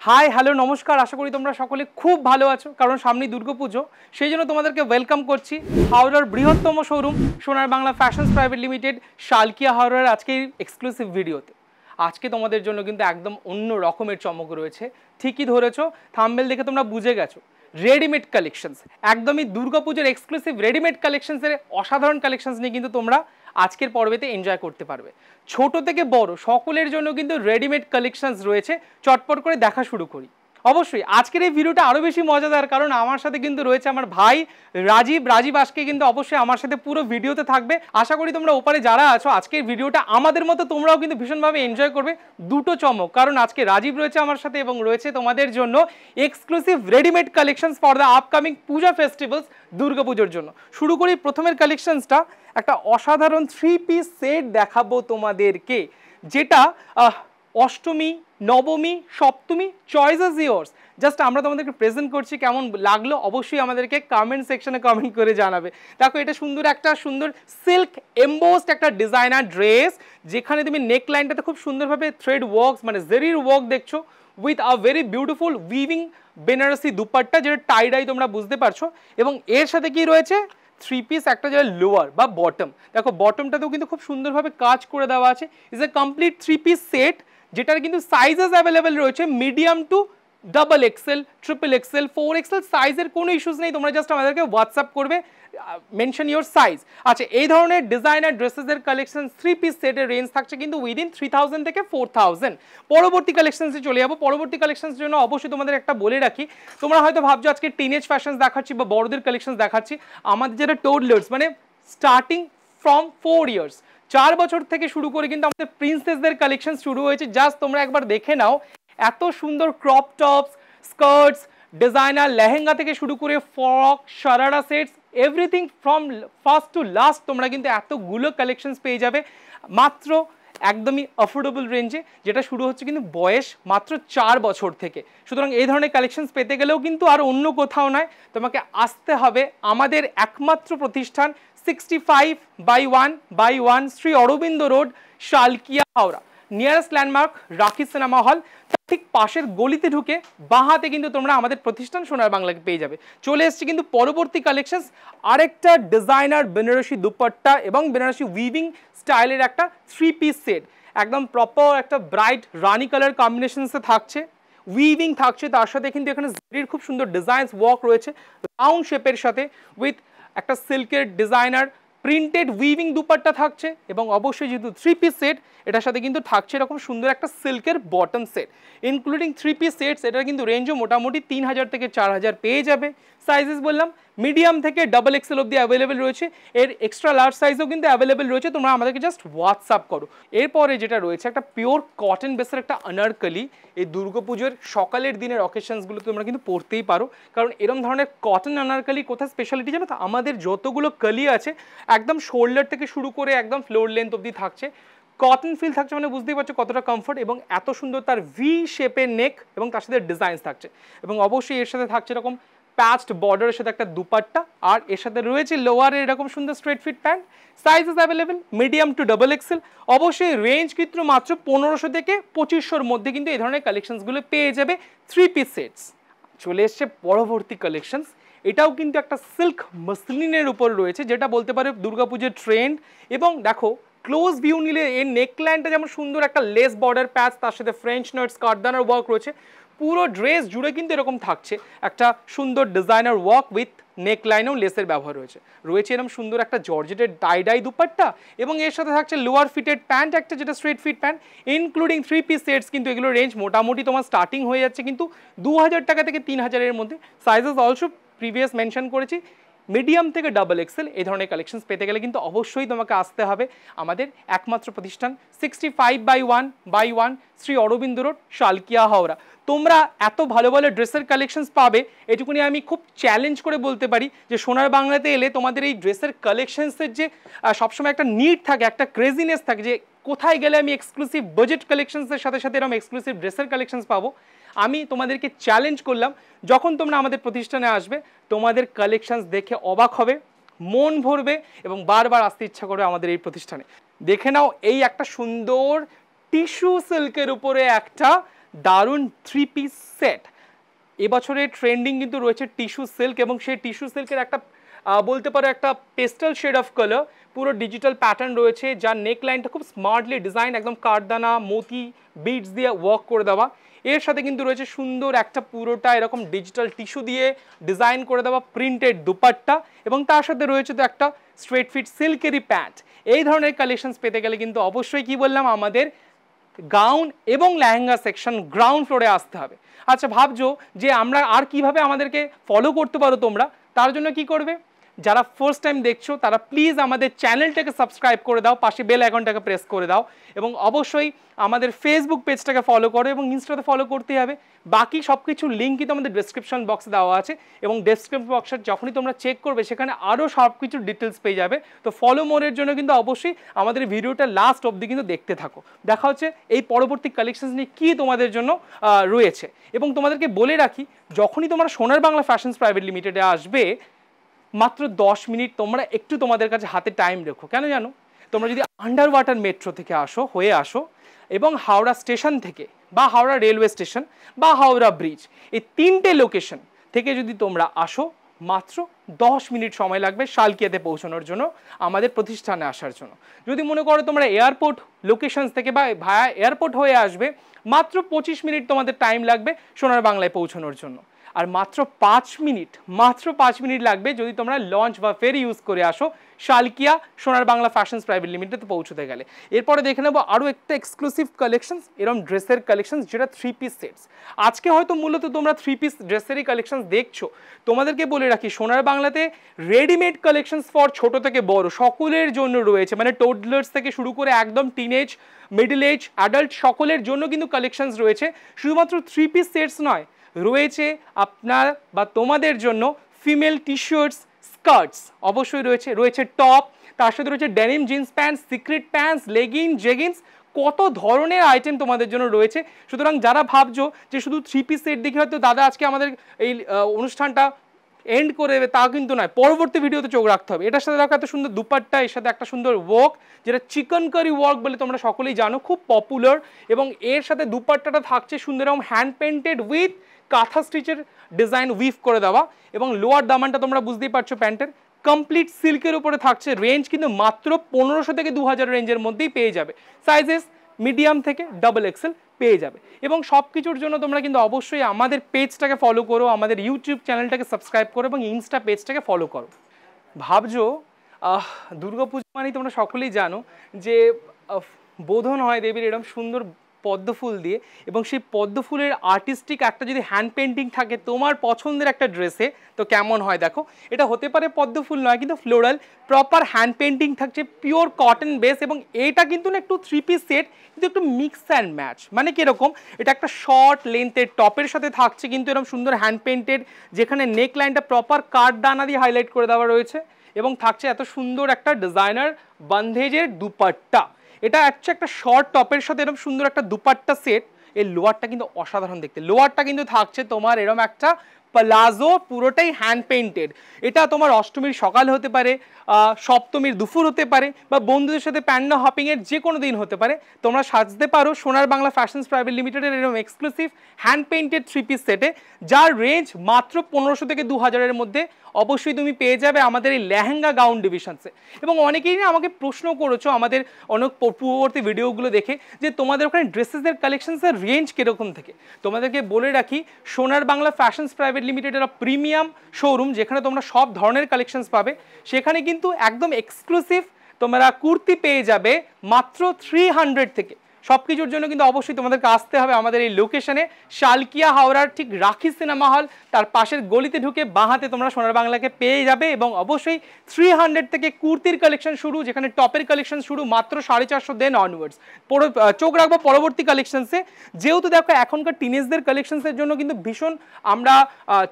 Hi hello নমস্কার, আশা করি তোমরা সকলে খুব ভালো আছো, কারণ সামনেই দুর্গাপুজো। সেই জন্য তোমাদেরকে ওয়েলকাম করছি হাওড়ার বৃহত্তম শোরুম সোনার Bangla fashions private limited Salkia হাওড়ার আজকের এক্সক্লুসিভ ভিডিওতে। আজকে তোমাদের জন্য কিন্তু একদম অন্য রকমের চমক রয়েছে। ঠিকই ধরেছো, থাম্বনেল দেখে তোমরা বুঝে গেছো। রেডিমেড কালেকশনস, একদমই দুর্গাপুজোর এক্সক্লুসিভ রেডিমেড কালেকশনসের অসাধারণ কালেকশনস নিয়ে কিন্তু তোমরা আজকের পর্বেতে এনজয় করতে পারবে। ছোট থেকে বড় সকলের জন্য কিন্তু রেডিমেড কালেকশনস রয়েছে। চটপট করে দেখা শুরু করি। অবশ্যই আজকের এই ভিডিওটা আরও বেশি মজাদার, কারণ আমার সাথে কিন্তু রয়েছে আমার ভাই রাজীব আজকে কিন্তু অবশ্যই আমার সাথে পুরো ভিডিওতে থাকবে। আশা করি তোমরা ওপারে যারা আছো আজকের ভিডিওটা আমাদের মতো তোমরাও কিন্তু ভীষণভাবে এনজয় করবে। দুটো চমক, কারণ আজকে রাজীব রয়েছে আমার সাথে এবং রয়েছে তোমাদের জন্য exclusive readymade collections for the upcoming Puja festivals দুর্গাপুজোর জন্য। শুরু করি প্রথমের কালেকশনসটা। একটা অসাধারণ 3 পিস সেট দেখাবো তোমাদেরকে, যেটা অষ্টমী, নবমী, সপ্তমী, চয়েস ইজ ইয়োর্স। জাস্ট আমরা তোমাদেরকে প্রেজেন্ট করছি, কেমন লাগলো অবশ্যই আমাদেরকে কমেন্ট সেকশনে কমেন্ট করে জানাবে। দেখো এটা সুন্দর সিল্ক এমবোসড একটা ডিজাইনার ড্রেস, যেখানে তুমি নেক লাইনটাতে খুব সুন্দরভাবে থ্রেড ওয়ার্কস মানে জেরির ওয়ার্ক দেখছো, with a very beautiful weaving Banarasi dupatta, যেটা টাই ডাই তোমরা বুঝতে পারছো। এবং এর সাথে কি রয়েছে, 3 পিস একটা যেটা লোয়ার বা বটম। দেখো বটমটাতেও কিন্তু খুব সুন্দরভাবে কাজ করে দেওয়া আছে। Is a complete 3 piece set, যেটার কিন্তু সাইজেস অ্যাভেলেবেল রয়েছে medium to double Excel, triple Excel, 4XL সাইজের কোনো ইস্যুস নেই। তোমরা জাস্ট আমাদেরকে হোয়াটসঅ্যাপ করবে, মেনশন ইউর সাইজ। আচ্ছা, এই ধরনের ডিজাইনার ড্রেসেসের কালেকশন 3 পিস সেটের রেঞ্জ থাকছে কিন্তু উইদিন 3000 থেকে 4000। পরবর্তী কালেকশনসে চলে যাবো। পরবর্তী কালেকশনসের জন্য অবশ্যই তোমাদের একটা বলে রাখি, তোমরা হয়তো ভাবছো আজকে টিনেজ ফ্যাশনস দেখাচ্ছি বা বড়দের কালেকশন দেখাচ্ছি। আমাদের যেটা টোডলার্স মানে স্টার্টিং ফ্রম 4 ইয়ার্স, 4 বছর থেকে শুরু করে কিন্তু আমাদের প্রিন্সেসদের কালেকশন শুরু হয়েছে। জাস্ট তোমরা একবার দেখে নাও, এত সুন্দর crop tops, skirts, designer lehenga থেকে শুরু করে frock, sharara sets, everything from first to last তোমরা কিন্তু এতগুলো কালেকশনস পেয়ে যাবে মাত্র একদমই অ্যাফোর্ডেবল রেঞ্জে, যেটা শুরু হচ্ছে কিন্তু বয়স মাত্র 4 বছর থেকে। সুতরাং এই ধরনের কালেকশনস পেতে গেলেও কিন্তু আর অন্য কোথাও নয়, তোমাকে আসতে হবে আমাদের একমাত্র প্রতিষ্ঠান 65/1/1 Shri Aurobindo road, Salkia, Howrah. Nearest landmark Rakhi cinema hall, ঠিক পাশের গলিতে ঢুকে বাঁ হাতে কিন্তু তোমরা আমাদের প্রতিষ্ঠান সোনার বাংলাকে পেয়ে যাবে। চলে এসছে কিন্তু পরবর্তী কালেকশনস, আরেকটা ডিজাইনার বেনারসি দুপাট্টা এবং বেনারসি উইভিং স্টাইলের একটা 3 পিস সেট। একদম প্রপার একটা ব্রাইট রানি কালার কম্বিনেশনসে থাকছে, উইভিং থাকছে, তার সাথে কিন্তু এখানে জেরির খুব সুন্দর ডিজাইনস ওয়ার্ক রয়েছে রাউন্ড শেপের সাথে, উইথ একটা সিল্কের ডিজাইনার প্রিন্টেড উইভিং দুপাট্টা থাকছে। এবং অবশ্যই যেহেতু 3 পিস সেট, এটার সাথে কিন্তু থাকছে এরকম সুন্দর একটা সিল্কের bottom set including 3 piece sets. এটার কিন্তু রেঞ্জও মোটামুটি 3000 থেকে 4000 পেয়ে যাবে। সাইজেস বললাম মিডিয়াম থেকে ডাবল এক্সেল অব্দি অ্যাভেলেবেল রয়েছে, এর এক্সট্রা লার্জ সাইজও কিন্তু অ্যাভেলেবেল রয়েছে। তোমরা আমাদেরকে জাস্ট হোয়াটসঅ্যাপ করো। এরপরে যেটা রয়েছে একটা পিওর কটন বেসের একটা আনারকলি, এই দুর্গাপুজোর সকালের দিনের অকেশনসগুলো তোমরা কিন্তু পরতেই পারো, কারণ এরকম ধরনের কটন আনারকলি কোথায় স্পেশালিটি জানো তো, আমাদের যতগুলো কলি আছে একদম শোল্ডার থেকে শুরু করে একদম ফ্লোর লেন্থ অব্দি থাকছে, কটন ফিল থাকছে, মানে বুঝতেই পারছো কতটা কমফর্ট। এবং এত সুন্দর তার ভি শেপের নেক এবং তার সাথে ডিজাইনস থাকছে, এবং অবশ্যই এর সাথে থাকছে এরকম প্যাচড বর্ডারের সাথে একটা দুপাট্টা, আর এর সাথে রয়েছে লোয়ারের এরকম সুন্দর straight fit pant. Sizes available medium to double XL. অবশ্যই রেঞ্জ কিন্তু মাত্র 1500 থেকে 2500-র মধ্যে কিন্তু এই ধরনের কালেকশনসগুলো পেয়ে যাবে 3 পিস সেটস। চলে এসছে পরবর্তী কালেকশনস, এটাও কিন্তু একটা সিল্ক মসলিনের উপর রয়েছে, যেটা বলতে পারে দুর্গাপুজোর ট্রেন্ড। এবং দেখো ক্লোজ ভিউ নিলে এর নেকলাইনটা যেমন সুন্দর একটা লেস বর্ডার প্যাচ, তার সাথে ফ্রেঞ্চ নাটস কার্দানার ওয়ার্ক রয়েছে, পুরো ড্রেস জুড়ে কিন্তু এরকম থাকছে একটা সুন্দর ডিজাইনার ওয়ার্ক উইথ নেকলাইনেও লেসের ব্যবহার রয়েছে এরকম সুন্দর একটা জর্জেটের টাই দুপাট্টা, এবং এর সাথে থাকছে লোয়ার ফিটেড প্যান্ট একটা, যেটা straight fit pant including 3 piece sets. কিন্তু এগুলো রেঞ্জ মোটামুটি তোমার স্টার্টিং হয়ে যাচ্ছে কিন্তু 2000 টাকা থেকে 3000-এর মধ্যে। সাইজেস অলসো প্রিভিয়াস মেনশন করেছি মিডিয়াম থেকে ডাবল এক্সেল। এই ধরনের কালেকশনস পেতে গেলে কিন্তু অবশ্যই তোমাকে আসতে হবে আমাদের একমাত্র প্রতিষ্ঠান 65/1/1 শ্রী অরবিন্দ রোড, শালকিয়া, হাওড়া। তোমরা এত ভালো ভালো ড্রেসের কালেকশনস পাবে, এটুকুনি আমি খুব চ্যালেঞ্জ করে বলতে পারি যে সোনার বাংলাতে এলে তোমাদের এই ড্রেসের কালেকশনসের যে সবসময় একটা নিড থাকে, একটা ক্রেজিনেস থাকে যে কোথায় গেলে আমি এক্সক্লুসিভ বাজেট কালেকশনসের সাথে সাথে এরকম এক্সক্লুসিভ ড্রেসের কালেকশনস পাবো। আমি তোমাদেরকে চ্যালেঞ্জ করলাম, যখন তোমরা আমাদের প্রতিষ্ঠানে আসবে তোমাদের কালেকশনস দেখে অবাক হবে, মন ভরবে এবং বারবার আসতে ইচ্ছা করবে আমাদের এই প্রতিষ্ঠানে। দেখে নাও, এই একটা সুন্দর টিস্যু সিল্কের উপরে একটা দারুণ 3 পিস সেট। এবছরের ট্রেন্ডিং কিন্তু রয়েছে টিস্যু সিল্ক, এবং সেই টিস্যু সিল্কের একটা বলতে পারো একটা পেস্টাল শেড অফ কালার, পুরো ডিজিটাল প্যাটার্ন রয়েছে, যার নেক লাইনটা খুব স্মার্টলি ডিজাইন, একদম কাঠদানা মতি বিডস দিয়ে ওয়ার্ক করে দেওয়া। এর সাথে কিন্তু রয়েছে সুন্দর একটা পুরোটা এরকম ডিজিটাল টিস্যু দিয়ে ডিজাইন করে দেওয়া প্রিন্টেড দুপাট্টা, এবং তার সাথে রয়েছে তো একটা স্ট্রেট ফিট সিল্কেরই প্যান্ট। এই ধরনের কালেকশনস পেতে গেলে কিন্তু অবশ্যই কি বললাম, আমাদের গাউন এবং লেহেঙ্গা সেকশন গ্রাউন্ড ফ্লোরে আসতে হবে। আচ্ছা ভাবছো যে আমরা আর কিভাবে আমাদেরকে ফলো করতে পারো তোমরা, তার জন্য কি করবে, যারা ফার্স্ট টাইম দেখছো তারা প্লিজ আমাদের চ্যানেলটাকে সাবস্ক্রাইব করে দাও, পাশে বেল আইকনটাকে প্রেস করে দাও, এবং অবশ্যই আমাদের ফেসবুক পেজটাকে ফলো করো, এবং ইনস্টাতে ফলো করতে হবে। বাকি সব কিছুর লিঙ্ক কিন্তু আমাদের ডেসক্রিপশন বক্সে দেওয়া আছে, এবং ডেসক্রিপশন বক্সে যখনই তোমরা চেক করবে সেখানে আরও সব কিছুর ডিটেলস পেয়ে যাবে। তো ফলো মোরের জন্য কিন্তু অবশ্যই আমাদের ভিডিওটা লাস্ট অবধি কিন্তু দেখতে থাকো। দেখা হচ্ছে এই পরবর্তী কালেকশনস নিয়ে কী তোমাদের জন্য রয়েছে। এবং তোমাদেরকে বলে রাখি, যখনই তোমরা সোনার বাংলা ফ্যাশনস প্রাইভেট লিমিটেডে আসবে, মাত্র 10 মিনিট তোমরা একটু তোমাদের কাছে হাতে টাইম রেখো। কেন জানো, তোমরা যদি আন্ডার ওয়াটার মেট্রো থেকে হয়ে আসো, এবং হাওড়া স্টেশন থেকে বা হাওড়া রেলওয়ে স্টেশন বা হাওড়া ব্রিজ, এই 3টে লোকেশন থেকে যদি তোমরা আসো, মাত্র 10 মিনিট সময় লাগবে শালকিয়াতে পৌঁছানোর জন্য, আমাদের প্রতিষ্ঠানে আসার জন্য। যদি মনে করো তোমরা এয়ারপোর্ট লোকেশনস থেকে বা ভায়া এয়ারপোর্ট হয়ে আসবে, মাত্র 25 মিনিট তোমাদের টাইম লাগবে সোনার বাংলায় পৌঁছানোর জন্য। আর মাত্র 5 মিনিট লাগবে যদি তোমরা লঞ্চ বা ফেরি ইউজ করে আসো শালকিয়া সোনার বাংলা ফ্যাশনস প্রাইভেট লিমিটেডে পৌঁছতে গেলে। এরপরে দেখে নেবো আরও একটা এক্সক্লুসিভ কালেকশনস, এরকম ড্রেসের কালেকশনস, যেটা 3 পিস সেটস। আজকে হয়তো মূলত তোমরা 3 পিস ড্রেসেরই কালেকশনস দেখছো। তোমাদেরকে বলে রাখি, সোনার বাংলাতে রেডিমেড কালেকশনস ফর ছোট থেকে বড় সকলের জন্য রয়েছে, মানে টোডলার্স থেকে শুরু করে একদম টিনেজ, মিডল এজ, অ্যাডাল্ট সকলের জন্য কিন্তু কালেকশনস রয়েছে। শুধুমাত্র 3 পিস সেটস নয়, রয়েছে আপনার বা তোমাদের জন্য ফিমেল টি শার্টস, স্কার্টস অবশ্যই রয়েছে টপ, তার সাথে রয়েছে denim jeans pants, secret pants, lagging, jeggings, কত ধরনের আইটেম তোমাদের জন্য রয়েছে। সুতরাং যারা ভাবছো যে শুধু 3 পিস সেট দেখে হয়তো দাদা আজকে আমাদের এই অনুষ্ঠানটা এন্ড করে দেবে, তা কিন্তু নয়, পরবর্তী ভিডিওতে চোখ রাখতে হবে। এটার সাথে দেখো এত সুন্দর দুপাট্টা, এর সাথে একটা সুন্দর ওয়ার্ক, যেটা চিকেন কারি ওয়ার্ক বলে তোমরা সকলেই জানো, খুব পপুলার, এবং এর সাথে দুপাট্টাটা থাকছে সুন্দর এবং হ্যান্ড পেন্টেড উইথ কাঁথা স্টিচের ডিজাইন উইভ করে দেওয়া, এবং লোয়ার দামানটা তোমরা বুঝতেই পারছো প্যান্টের কমপ্লিট সিল্কের উপরে থাকছে। রেঞ্জ কিন্তু মাত্র 1500 থেকে 2000 রেঞ্জের মধ্যেই পেয়ে যাবে। সাইজেস মিডিয়াম থেকে ডাবল এক্সেল পেয়ে যাবে। এবং সব কিছুর জন্য তোমরা কিন্তু অবশ্যই আমাদের পেজটাকে ফলো করো, আমাদের ইউটিউব চ্যানেলটাকে সাবস্ক্রাইব করো, এবং ইনস্টা পেজটাকে ফলো করো। ভাবছো দুর্গাপুজো মানেই তোমরা সকলেই জানো যে বোধন হয় দেবীর এরকম সুন্দর পদ্ম ফুল দিয়ে, এবং সেই পদ্ম ফুলের আর্টিস্টিক একটা যদি হ্যান্ড পেন্টিং থাকে তোমার পছন্দের একটা ড্রেসে, তো কেমন হয় দেখো। এটা হতে পারে পদ্ম ফুল নয়, কিন্তু ফ্লোরাল প্রপার হ্যান্ড পেন্টিং থাকছে, পিওর কটন বেস, এবং এটা কিন্তু না একটু 3 পিস সেট, কিন্তু একটু মিক্স অ্যান্ড ম্যাচ। মানে কীরকম, এটা একটা শর্ট লেন্থের টপের সাথে থাকছে কিন্তু এরকম সুন্দর হ্যান্ড পেন্টেড, যেখানে নেক লাইনটা প্রপার কাঠ দানা দিয়ে হাইলাইট করে দেওয়া রয়েছে, এবং থাকছে এত সুন্দর একটা ডিজাইনার বন্ধেজের দুপাট্টা। এটা হচ্ছে একটা শর্ট টপের সাথে এরকম সুন্দর একটা দুপাট্টা সেট। এই লোয়ারটা কিন্তু অসাধারণ দেখতে, লোয়ারটা কিন্তু থাকছে তোমার এরকম একটা প্লাজো, পুরোটাই হ্যান্ড পেইন্টেড। এটা তোমার অষ্টমীর সকাল হতে পারে, সপ্তমীর দুপুর হতে পারে, বা বন্ধুদের সাথে প্যান্ডা হপিংয়ের যে কোনো দিন হতে পারে, তোমরা সাজতে পারো সোনার বাংলা ফ্যাশনস প্রাইভেট লিমিটেডের এরকম এক্সক্লুসিভ হ্যান্ড পেইন্টেড 3 পিস সেটে, যার রেঞ্জ মাত্র 1500 থেকে 2000-এর মধ্যে অবশ্যই তুমি পেয়ে যাবে আমাদের এই লেহেঙ্গা গাউন ডিভিশনসে। এবং অনেকেই না আমাকে প্রশ্ন করেছো আমাদের অনেক পূর্ববর্তী ভিডিওগুলো দেখে যে তোমাদের ওখানে ড্রেসেসের কালেকশনসের রেঞ্জ কীরকম থেকে। তোমাদেরকে বলে রাখি, সোনার বাংলা ফ্যাশনস প্রাইভেট লিমিটেডের প্রিমিয়াম শোরুম, যেখানে তোমরা সব ধরনের কালেকশনস পাবে, সেখানে কিন্তু একদম এক্সক্লুসিভ তোমরা কুর্তি পেয়ে যাবে মাত্র 300 থেকে। সব কিছুর জন্য কিন্তু অবশ্যই তোমাদেরকে আসতে হবে আমাদের এই লোকেশনে, শালকিয়া হাওড়ার ঠিক রাখি সিনেমা হল তার পাশের গলিতে ঢুকে বাঁ হাতে তোমরা সোনার বাংলাকে পেয়ে যাবে। এবং অবশ্যই 300 থেকে কুর্তির কালেকশন শুরু, যেখানে টপের কালেকশন শুরু মাত্র 450 দেন অনওয়ার্ডস। চোখ রাখবো পরবর্তী কালেকশনসে, যেহেতু দেখো এখনকার টিনেজদের কালেকশনসের জন্য কিন্তু ভীষণ আমরা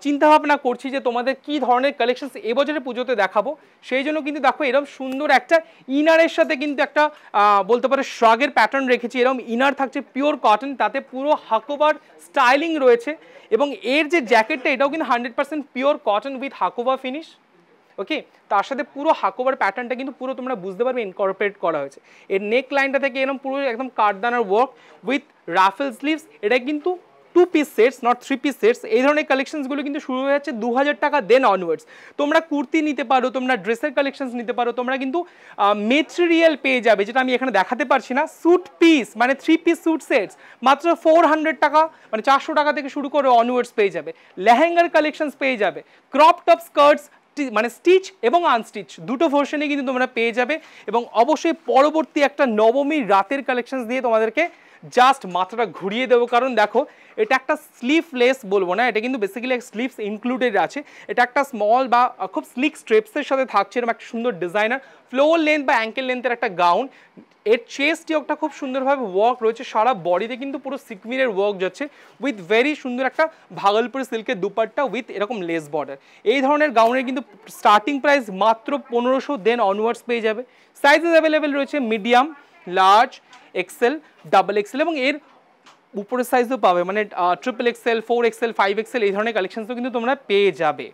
চিন্তাভাবনা করছি যে তোমাদের কী ধরনের কালেকশনস এবছরের পুজোতে দেখাবো। সেই জন্য কিন্তু দেখো এরকম সুন্দর একটা ইনারের সাথে কিন্তু একটা বলতে পারো শ্রাগের প্যাটার্ন রেখেছি। এরকম ইনার থাকছে পিওর কটন, তাতে পুরো হাকোবার স্টাইলিং রয়েছে, এবং এর যে জ্যাকেটটা এটাও কিন্তু 100% pure cotton with Hakoba finish. Okay, তার সাথে পুরো হাকোবার প্যাটার্নটা কিন্তু পুরো তোমরা বুঝতে পারবে ইনকর্পোরেট করা হয়েছে। এর নেক লাইনটা থেকে এরকম পুরো একদম কাঠদানার ওয়ার্ক উইথ রাফেল স্লিভস। এটা কিন্তু 2 piece sets, not 3 piece sets. এই ধরনের কালেকশনসগুলো কিন্তু শুরু হয়ে যাচ্ছে 2000 টাকা দেন অনওয়ার্ডস। তোমরা কুর্তি নিতে পারো, তোমরা ড্রেসের কালেকশনস নিতে পারো, তোমরা কিন্তু মেটেরিয়াল পেয়ে যাবে, যেটা আমি এখানে দেখাতে পারছি না। স্যুট পিস মানে 3 পিস স্যুট সেটস মাত্র 400 টাকা, মানে 400 টাকা থেকে শুরু করে অনওয়ার্ডস পেয়ে যাবে। লেহেঙ্গার কালেকশনস পেয়ে যাবে, ক্রপ টপ স্কার্টস মানে স্টিচ এবং আনস্টিচ দুটো ভার্সনে কিন্তু তোমরা পেয়ে যাবে। এবং অবশ্যই পরবর্তী একটা নবমীর রাতের কালেকশনস দিয়ে তোমাদেরকে জাস্ট মাথাটা ঘুরিয়ে দেবো, কারণ দেখো এটা একটা স্লিভলেস বলবো না, এটা কিন্তু বেসিক্যালি স্লিভস ইনক্লুডেড আছে। এটা একটা স্মল বা খুব স্লিক স্ট্রেপসের সাথে থাকছে এরকম একটা সুন্দর ডিজাইনার ফ্লোর লেন্থ বা অ্যাঙ্কেল লেন্থের একটা গাউন। এর চেস্ট ইয়কটা খুব সুন্দরভাবে ওয়ার্ক রয়েছে, সারা বডিতে কিন্তু পুরো সিকমিনের ওয়ার্ক যাচ্ছে উইথ ভেরি সুন্দর একটা ভাগলপুরি সিল্কের দুপাট্টা উইথ এরকম লেস বর্ডার। এই ধরনের গাউনের কিন্তু স্টার্টিং প্রাইস মাত্র 1500 দেন অনওয়ার্ডস পেয়ে যাবে। সাইজেস অ্যাভেলেবেল রয়েছে medium, large, XL, double XL এবং এর উপরের সাইজও পাবে, মানে ট্রিপল এক্সেল, 4XL, 5XL এই ধরনের কালেকশনসও কিন্তু তোমরা পেয়ে যাবে।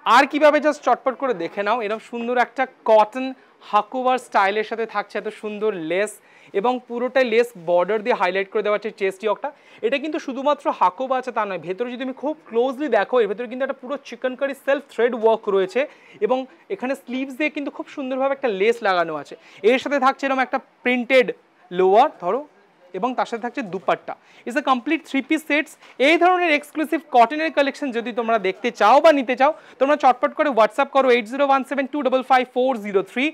আর কিভাবে জাস্ট চটপট করে দেখে নাও, এরকম সুন্দর একটা কটন হাকোভার স্টাইলের সাথে থাকছে এত সুন্দর লেস এবং পুরোটাই লেস বর্ডার দিয়ে হাইলাইট করে দেওয়া হচ্ছে চেস্ট ইয়কটা। এটা কিন্তু শুধুমাত্র হাকোভা আছে তা নয়, ভেতরে যদি তুমি খুব ক্লোজলি দেখো এর ভেতরে কিন্তু একটা পুরো chikankari self thread work রয়েছে এবং এখানে স্লিভস দিয়ে কিন্তু খুব সুন্দরভাবে একটা লেস লাগানো আছে। এর সাথে থাকছে এরকম একটা প্রিন্টেড লোয়ার ধরো এবং তার সাথে থাকছে dupatta. Is a complete 3 piece sets. এই ধরনের এক্সক্লুসিভ কটনের কালেকশন যদি তোমরা দেখতে চাও বা নিতে চাও, তোমরা চটপট করে হোয়াটসঅ্যাপ করো 8017255403।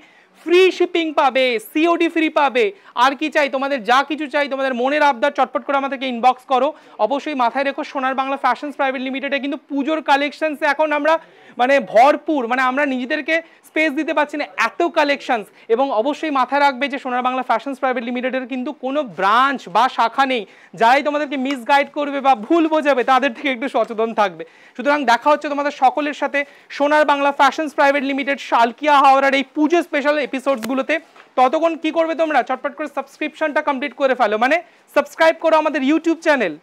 ফ্রি শিপিং পাবে, সিওডি ফ্রি পাবে। আর কি চাই তোমাদের, যা কিছু চাই তোমাদের মনের আবদার চটপট করে আমাদেরকে ইনবক্স করো। অবশ্যই মাথায় রেখো সোনার বাংলা ফ্যাশনস প্রাইভেট লিমিটেডে কিন্তু পুজোর কালেকশনস এখন আমরা মানে ভরপুর, মানে আমরা নিজেদেরকে স্পেস দিতে পারছি না এত কালেকশনস। এবং অবশ্যই মাথায় রাখবে যে সোনার বাংলা ফ্যাশনস প্রাইভেট লিমিটেডের কিন্তু কোনো ব্রাঞ্চ বা শাখা নেই। যারাই তোমাদেরকে মিসগাইড করবে বা ভুল বোঝাবে তাদের থেকে একটু সচেতন থাকবে। সুতরাং দেখা হচ্ছে তোমাদের সকলের সাথে সোনার Bangla fashions private limited Salkia হাওড়ার এই পুজো স্পেশাল এপিসোডসগুলোতে। ততক্ষণ কি করবে তোমরা, চটপট করে সাবস্ক্রিপশনটা কমপ্লিট করে ফেলো, মানে সাবস্ক্রাইব করো আমাদের ইউটিউব চ্যানেল,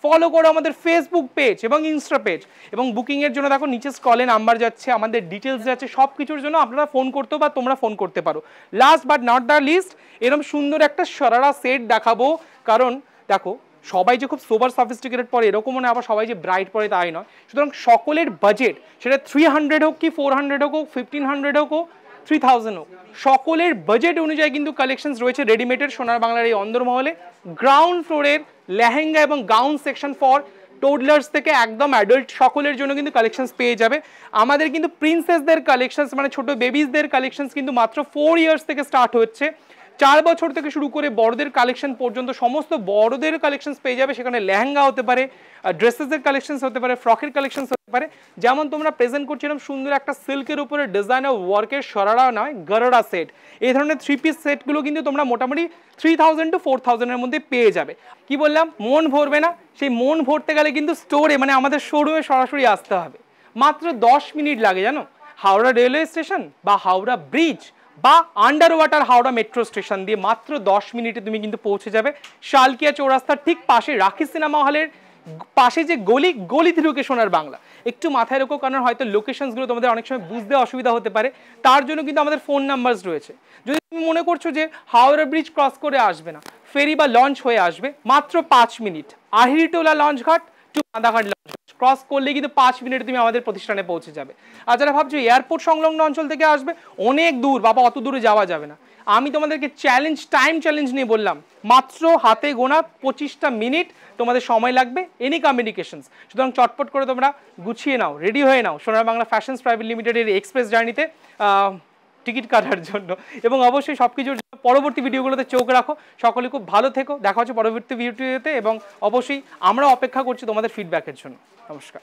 ফলো করো আমাদের ফেসবুক পেজ এবং ইনস্টা পেজ। এবং বুকিংয়ের জন্য দেখো নিচে স্ক্রলে নাম্বার যাচ্ছে, আমাদের ডিটেলস যাচ্ছে, সব কিছুর জন্য আপনারা ফোন করতেও বা তোমরা ফোন করতে পারো। Last but not the least, এরকম সুন্দর একটা শরারা সেট দেখাবো, কারণ দেখো সবাই যে খুব সোবার সফিস্টিকেটেড পরে এরকমও না, আবার সবাই যে ব্রাইট পরে তাই নয়। সুতরাং সকলের বাজেট সেটা 300 হোক কি 400 হোক 1500 হোক 3000 হোক, সকলের বাজেট অনুযায়ী কিন্তু কালেকশনস রয়েছে রেডিমেডের সোনার বাংলার এই অন্দরমহলে। গ্রাউন্ড ফ্লোরের লেহেঙ্গা এবং গাউন সেকশন ফর টোডলার্স থেকে একদম অ্যাডাল্ট সকলের জন্য কিন্তু কালেকশনস পেয়ে যাবে। আমাদের কিন্তু প্রিন্সেসদের কালেকশনস মানে ছোট বেবিসদের কালেকশনস কিন্তু মাত্র 4 ইয়ার্স থেকে স্টার্ট হচ্ছে। 4 বছর থেকে শুরু করে বড়দের কালেকশন পর্যন্ত সমস্ত বড়দের কালেকশনস পেয়ে যাবে। সেখানে লেহেঙ্গা হতে পারে, ড্রেসেসের কালেকশনস হতে পারে, ফ্রকের কালেকশনস হতে পারে। যেমন তোমরা প্রেজেন্ট করছিলাম সুন্দর একটা সিল্কের উপরে ডিজাইনার ওয়ার্কের শরারা নয় গররা সেট, এই ধরনের 3 পিস সেটগুলো কিন্তু তোমরা মোটামুটি 3000 to 4000 এর মধ্যে পেয়ে যাবে। কি বললাম, মন ভরবে না? সেই মন ভরতে গেলে কিন্তু স্টোরে মানে আমাদের শোরুমে সরাসরি আসতে হবে। মাত্র 10 মিনিট লাগে জানো, হাওড়া রেলওয়ে স্টেশন বা হাওড়া ব্রিজ বা under water Howrah metro station দিয়ে মাত্র 10 মিনিটে তুমি কিন্তু পৌঁছে যাবে শালকিয়া চৌরাস্তার ঠিক পাশে রাখি সিনেমা হলের পাশে যে গলিতে ঢুকে সোনার বাংলা। একটু মাথায় রেখো, কারণ হয়তো লোকেশনসগুলো তোমাদের অনেক সময় বুঝতে অসুবিধা হতে পারে, তার জন্য কিন্তু আমাদের ফোন নাম্বারস রয়েছে। যদি তুমি মনে করছো যে হাওড়া ব্রিজ ক্রস করে আসবে না, ফেরি বা লঞ্চ হয়ে আসবে, মাত্র 5 মিনিট আহিরিটোলা লঞ্চ ঘাট টু কাঁদাঘাট লঞ্চ ক্রস করলে কিন্তু 5 মিনিটে তুমি আমাদের প্রতিষ্ঠানে পৌঁছে যাবে। আর যারা ভাবছো এয়ারপোর্ট সংলগ্ন অঞ্চল থেকে আসবে, অনেক দূর বাবা, অত দূরে যাওয়া যাবে না। আমি তোমাদেরকে টাইম চ্যালেঞ্জ নিয়ে বললাম, মাত্র হাতে গোনা 25টা মিনিট তোমাদের সময় লাগবে এনি কমিউনিকেশনস। সুতরাং চটপট করে তোমরা গুছিয়ে নাও, রেডি হয়ে নাও সোনার বাংলা ফ্যাশনস প্রাইভেট লিমিটেডের এক্সপ্রেস জার্নিতে টিকিট কাটার জন্য। এবং অবশ্যই সব কিছুর জন্য পরবর্তী ভিডিওগুলোতে চোখ রাখো। সকলে খুব ভালো থেকো, দেখা হচ্ছে পরবর্তী ভিডিওতে এবং অবশ্যই আমরা অপেক্ষা করছি তোমাদের ফিডব্যাকের জন্য। নমস্কার।